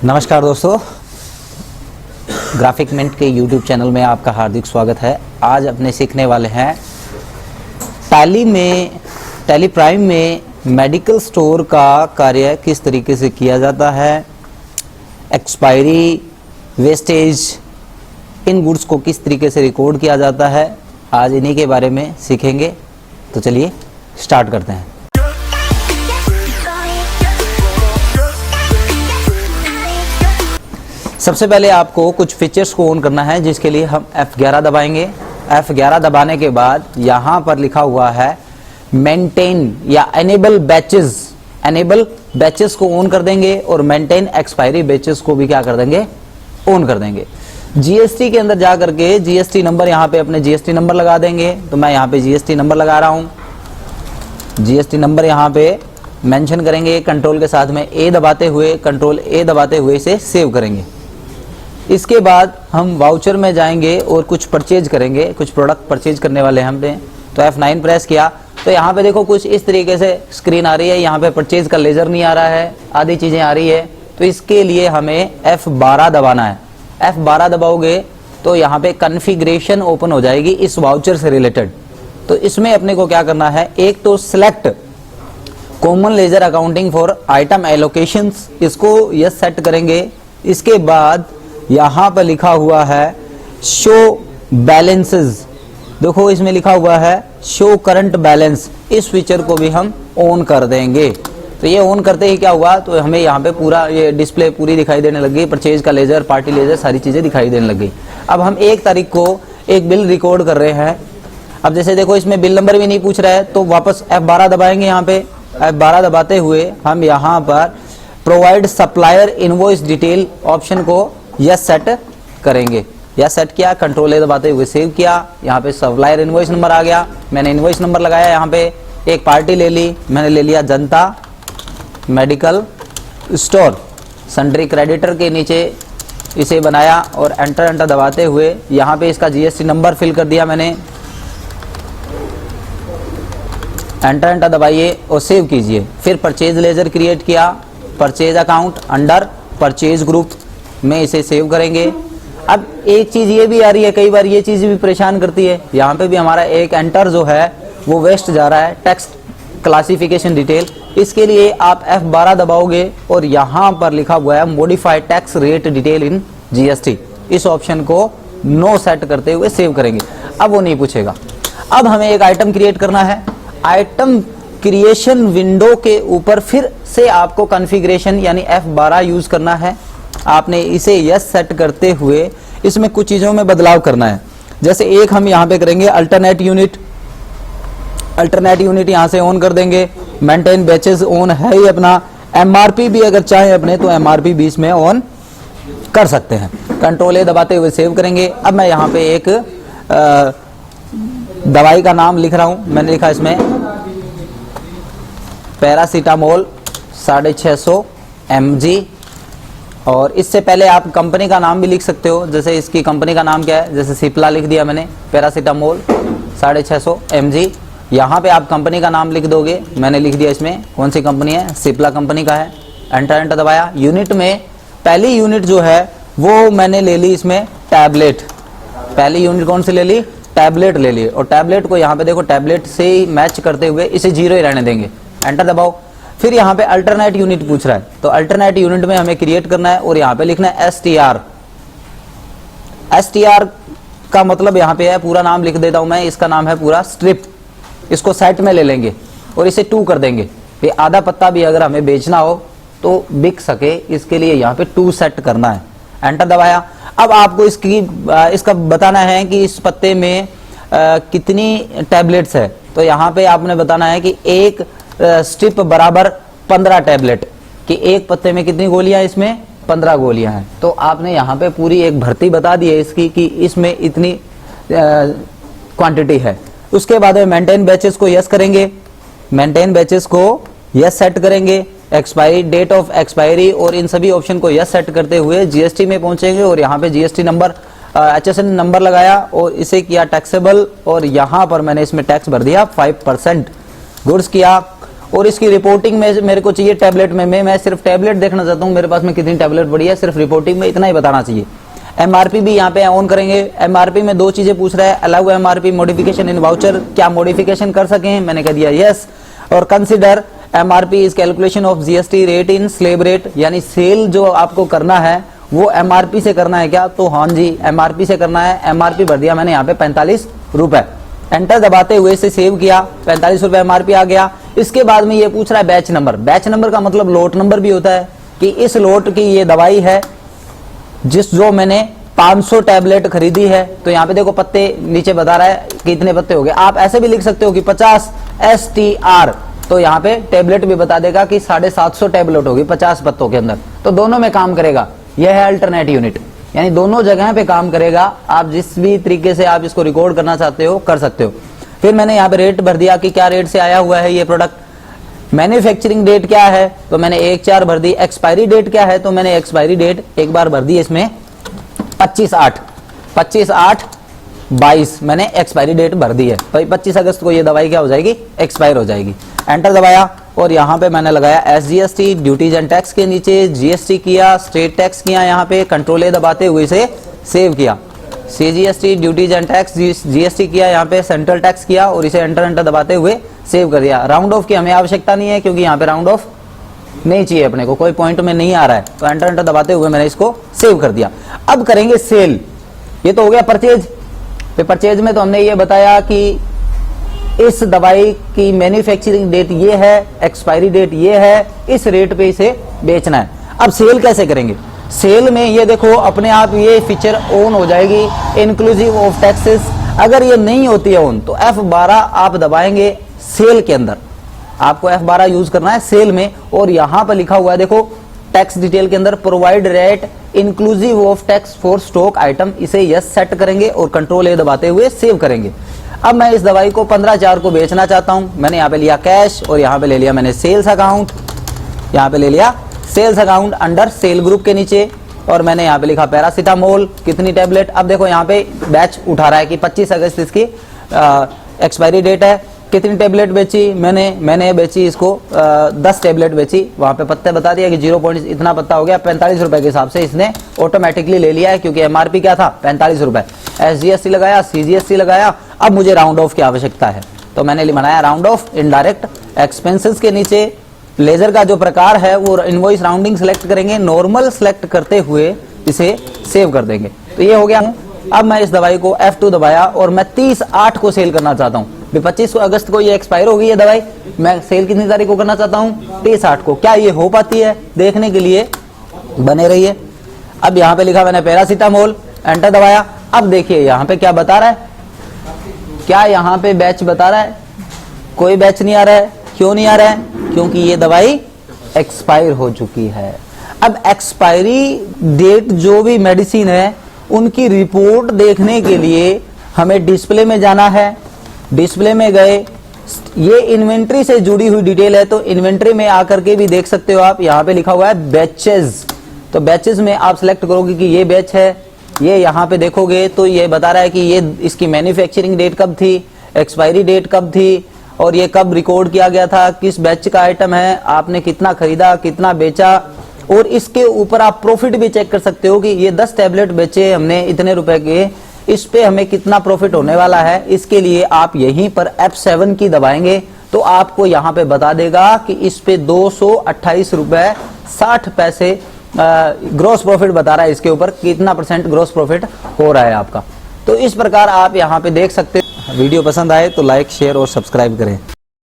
नमस्कार दोस्तों, graphic mint के YouTube चैनल में आपका हार्दिक स्वागत है। आज अपने सीखने वाले हैं टैली प्राइम में मेडिकल स्टोर का कार्य किस तरीके से किया जाता है, एक्सपायरी, वेस्टेज, इन गुड्स को किस तरीके से रिकॉर्ड किया जाता है। आज इन्हीं के बारे में सीखेंगे। तो चलिए स्टार्ट करते हैं। सबसे पहले आपको कुछ फीचर्स को ऑन करना है, जिसके लिए हम F11 दबाएंगे। F11 दबाने के बाद यहां पर लिखा हुआ है मेंटेन या एनेबल बैचेस को ऑन कर देंगे और मेंटेन एक्सपायरी बैचेस को भी क्या कर देंगे, ऑन कर देंगे। जीएसटी के अंदर जाकर के जीएसटी नंबर यहां पे अपने जीएसटी नंबर लगा देंगे। तो मैं यहां पे जीएसटी नंबर लगा रहा हूं। जीएसटी नंबर यहां पे मेंशन करेंगे, कंट्रोल के साथ में कंट्रोल ए दबाते हुए इसे सेव करेंगे। इसके बाद हम वाउचर में जाएंगे और कुछ परचेज करेंगे, कुछ प्रोडक्ट परचेज करने वाले हैं हमने। तो F9 प्रेस किया तो यहाँ पे देखो कुछ इस तरीके से स्क्रीन आ रही है। यहाँ पे परचेज का लेजर नहीं आ रहा है, आधी चीजें आ रही है। तो इसके लिए हमें F12 दबाना है। F12 दबाओगे तो यहाँ पे कॉन्फ़िगरेशन ओपन हो जाएगी इस वाउचर से रिलेटेड। तो इसमें अपने को क्या करना है, एक तो select common ledger accounting for item allocations, इसको यस सेट करेंगे। इसके बाद यहां पर लिखा हुआ है शो बैलेंसेस, देखो इसमें लिखा हुआ है शो करंट बैलेंस, इस फीचर को भी हम ऑन कर देंगे। तो ये ऑन करते ही क्या हुआ, तो हमें यहाँ पे पूरा ये डिस्प्ले पूरी दिखाई देने लग गई, परचेज का लेजर, पार्टी लेजर, सारी चीजें दिखाई देने लग गई। अब हम 1 तारीख को एक बिल रिकॉर्ड कर रहे हैं। अब जैसे देखो इसमें बिल नंबर भी नहीं पूछ रहा है, तो वापस F12 दबाएंगे। यहाँ पे F12 दबाते हुए हम यहाँ पर provide supplier invoice detail option को यस सेट करेंगे। यस सेट किया, कंट्रोल ए दबाते हुए सेव किया। यहाँ पे सप्लायर इनवॉइस नंबर आ गया, मैंने इनवॉइस नंबर लगाया। यहाँ पे एक पार्टी ले ली, मैंने ले लिया जनता मेडिकल स्टोर। सन्ड्री क्रेडिटर के नीचे इसे बनाया और एंटर दबाते हुए यहाँ पे इसका जीएसटी नंबर फिल कर दिया मैंने। एंटर दबाइए और सेव कीजिए। फिर परचेज लेजर क्रिएट किया, purchase account under purchase group में इसे सेव करेंगे। अब एक चीज ये भी आ रही है, कई बार ये चीज भी परेशान करती है। यहाँ पे भी हमारा एक एंटर जो है वो वेस्ट जा रहा है, टैक्स क्लासिफिकेशन डिटेल। इसके लिए आप F12 दबाओगे और यहाँ पर लिखा हुआ है modified tax rate detail in GST, इस ऑप्शन को नो सेट करते हुए सेव करेंगे। अब वो नहीं पूछेगा। अब हमें एक आइटम क्रिएट करना है। आइटम क्रिएशन विंडो के ऊपर फिर से आपको कॉन्फ़िगरेशन यानी F12 यूज करना है। आपने इसे यस सेट करते हुए इसमें कुछ चीजों में बदलाव करना है। जैसे एक हम यहाँ पे करेंगे अल्टरनेट यूनिट यहां से ऑन कर देंगे। मेंटेन बैचेस ऑन है ही अपना। एमआरपी भी अगर चाहे अपने तो एमआरपी भी इसमें ऑन कर सकते हैं। कंट्रोल ए दबाते हुए सेव करेंगे। अब मैं यहाँ पे एक दवाई का नाम लिख रहा हूं। मैंने लिखा इसमें पैरासीटामोल 650 mg। और इससे पहले आप कंपनी का नाम भी लिख सकते हो। जैसे इसकी कंपनी का नाम क्या है, जैसे सिप्ला लिख दिया मैंने, पैरासीटामोल 650 mg। यहाँ पे आप कंपनी का नाम लिख दोगे। मैंने लिख दिया इसमें कौन सी कंपनी है, सिप्ला कंपनी का है। एंटर दबाया। यूनिट में पहली यूनिट जो है वो मैंने ले ली इसमें टैबलेट। पहली यूनिट कौन सी ले ली, टैबलेट ले ली। और टैबलेट को यहाँ पे देखो टैबलेट से ही मैच करते हुए इसे 0 ही रहने देंगे। एंटर दबाओ। फिर यहाँ पे अल्टरनेट यूनिट पूछ रहा है, तो अल्टरनेट यूनिट में हमें क्रिएट करना है और यहाँ पे लिखना है STR। STR का मतलब यहाँ पे है, पूरा नाम लिख देता हूं मैं, इसका नाम है पूरा स्ट्रिप। इसको सेट में ले लेंगे और इसे 2 कर देंगे। ये आधा पत्ता भी अगर हमें बेचना हो तो बिक सके, इसके लिए यहाँ पे 2 सेट करना है। एंटर दबाया। अब आपको इसका बताना है कि इस पत्ते में कितनी टैबलेट्स है। तो यहाँ पे आपने बताना है कि एक स्ट्रिप बराबर 15 टैबलेट, कि एक पत्ते में कितनी गोलियां, इसमें 15 गोलियां हैं। तो आपने यहाँ पे पूरी एक भर्ती बता दी है इसकी कि इसमें इतनी क्वांटिटी है। उसके बाद में मेंटेन बैचेस को यस करेंगे। मेंटेन बैचेस को यस सेट करेंगे। एक्सपायरी, डेट ऑफ एक्सपायरी और इन सभी ऑप्शन को यस सेट करते हुए जीएसटी में पहुंचेंगे और यहाँ पे जीएसटी नंबर HSN नंबर लगाया और इसे किया टैक्सेबल। और यहाँ पर मैंने इसमें टैक्स भर दिया 5%। गुड्स किया और इसकी रिपोर्टिंग में मेरे को चाहिए टैबलेट में, मैं सिर्फ टैबलेट देखना चाहता हूं मेरे पास में कितनी टैबलेट पड़ी है, सिर्फ रिपोर्टिंग में इतना ही बताना चाहिए। एमआरपी भी यहाँ पे ऑन करेंगे। एमआरपी में दो चीजें पूछ रहा है, allow MRP modification in voucher, क्या मॉडिफिकेशन कर सकें, मैंने कह दिया यस। और consider MRP is calculation of GST rate in slab rate, यानी सेल जो आपको करना है वो एमआरपी से करना है क्या, तो हाँ जी एमआरपी से करना है। एमआरपी भर दिया मैंने यहाँ पे 45 रुपए, एंटर दबाते हुए इसे सेव किया, 45 रुपए एमआरपी आ गया। इसके बाद में ये पूछ रहा है बैच नंबर। बैच नंबर का मतलब लोट नंबर भी होता है कि इस लोट की ये दवाई है जो मैंने 500 टैबलेट खरीदी है, तो यहाँ पे देखो पत्ते नीचे बता रहा है कितने पत्ते हो गए। आप ऐसे भी लिख सकते हो कि 50 STR, तो यहाँ पे टैबलेट भी बता देगा कि 750 टैबलेट होगी 50 पत्तों के अंदर। तो दोनों में काम करेगा, यह है अल्टरनेट यूनिट, यानी दोनों जगह पे काम करेगा। आप जिस भी तरीके से आप इसको रिकॉर्ड करना चाहते हो कर सकते हो। फिर मैंने यहाँ पे रेट भर दिया कि क्या रेट से आया हुआ है ये प्रोडक्ट। मैन्युफैक्चरिंग डेट क्या है, तो मैंने 1/4 भर दी। एक्सपायरी डेट क्या है, तो मैंने एक्सपायरी डेट एक बार भर दी इसमें 25/8/22 मैंने एक्सपायरी डेट भर दी है। भाई 25 अगस्त को ये दवाई क्या हो जाएगी, एक्सपायर हो जाएगी। एंटर दबाया और यहाँ पे मैंने लगाया SGST, ड्यूटीज एंड टैक्स के नीचे GST किया, स्टेट टैक्स किया, यहाँ पे कंट्रोल ए दबाते हुए इसे सेव किया। CGST duties and tax, GST किया, यहाँ पे सेंट्रल टैक्स किया और इसे एंटर दबाते हुए सेव कर दिया। राउंड ऑफ की हमें आवश्यकता नहीं है क्योंकि यहाँ पे राउंड ऑफ नहीं चाहिए अपने को, कोई पॉइंट में नहीं आ रहा है, तो एंटर दबाते हुए मैंने इसको सेव कर दिया। अब करेंगे सेल। ये तो हो गया परचेज। परचेज में तो हमने ये बताया कि इस दवाई की मैन्युफैक्चरिंग डेट ये है, एक्सपायरी डेट ये है, इस रेट पे इसे बेचना है। अब सेल कैसे करेंगे, सेल में ये देखो अपने आप ये फीचर ऑन हो जाएगी, इंक्लूसिव ऑफ टैक्सेस। अगर ये नहीं होती है ऑन तो F12 आप दबाएंगे सेल के अंदर, आपको F12 यूज करना है सेल में। और यहां पर लिखा हुआ है देखो टैक्स डिटेल के अंदर provide rate inclusive of tax for stock item, इसे यस सेट करेंगे और कंट्रोल ए दबाते हुए सेव करेंगे। अब मैं इस दवाई को 15/4 को बेचना चाहता हूं। मैंने यहाँ पे लिया कैश और यहाँ पे ले लिया मैंने सेल्स अकाउंट, यहाँ पे ले लिया sales account under sale group के नीचे, और मैंने यहाँ पे लिखा पैरासीटामोल कितनी टैबलेट। अब देखो यहाँ पे बैच उठा रहा है कि 25 अगस्त इसकी एक्सपायरी डेट है। कितनी टैबलेट बेची मैंने बेची इसको 10 टैबलेट बेची। वहां पे पत्ते बता दिया कि 0. इतना पत्ता हो गया, 45 रुपए के हिसाब से इसने ऑटोमेटिकली ले लिया है क्योंकि एमआरपी क्या था 45 रुपए। SGST लगाया, CGST लगाया। अब मुझे राउंड ऑफ की आवश्यकता है तो मैंने बनाया राउंड ऑफ इनडायरेक्ट एक्सपेंसेस के नीचे। लेजर का जो प्रकार है वो इनवॉइस राउंडिंग सिलेक्ट करेंगे, नॉर्मल सिलेक्ट करते हुए इसे सेव कर देंगे। तो ये हो गया। अब मैं इस दवाई को F2 दबाया और मैं 30/8 को सेल करना चाहता हूँ। 25 अगस्त को ये एक्सपायर होगी ये दवाई, मैं सेल कितनी तारीख को करना चाहता हूँ 30/8 को। क्या ये हो पाती है देखने के लिए बने रहिए। अब यहाँ पे लिखा मैंने पैरासीटामोल, एंटर दबाया। अब देखिए यहाँ पे क्या बता रहा है, क्या यहाँ पे बैच बता रहा है, कोई बैच नहीं आ रहा है। क्यों नहीं आ रहा है, क्योंकि ये दवाई एक्सपायर हो चुकी है। अब एक्सपायरी डेट जो भी मेडिसिन है उनकी रिपोर्ट देखने के लिए हमें डिस्प्ले में जाना है। डिस्प्ले में गए, ये इन्वेंट्री से जुड़ी हुई डिटेल है तो इन्वेंट्री में आकर के भी देख सकते हो आप। यहाँ पे लिखा हुआ है बैचेस, तो बैचेस में आप सिलेक्ट करोगे कि ये बैच है। ये यहाँ पे देखोगे तो ये बता रहा है कि ये इसकी मैन्युफैक्चरिंग डेट कब थी, एक्सपायरी डेट कब थी और ये कब रिकॉर्ड किया गया था, किस बैच का आइटम है, आपने कितना खरीदा कितना बेचा। और इसके ऊपर आप प्रॉफिट भी चेक कर सकते हो कि ये 10 टैबलेट बेचे हमने इतने रुपए के, इस पे हमें कितना प्रॉफिट होने वाला है। इसके लिए आप यहीं पर F7 की दबाएंगे तो आपको यहाँ पे बता देगा कि इस पे 228 रुपए 60 पैसे ग्रोस प्रॉफिट बता रहा है, इसके ऊपर कितना % ग्रोस प्रॉफिट हो रहा है आपका। तो इस प्रकार आप यहाँ पे देख सकते हैं। वीडियो पसंद आए तो लाइक शेयर और सब्सक्राइब करें।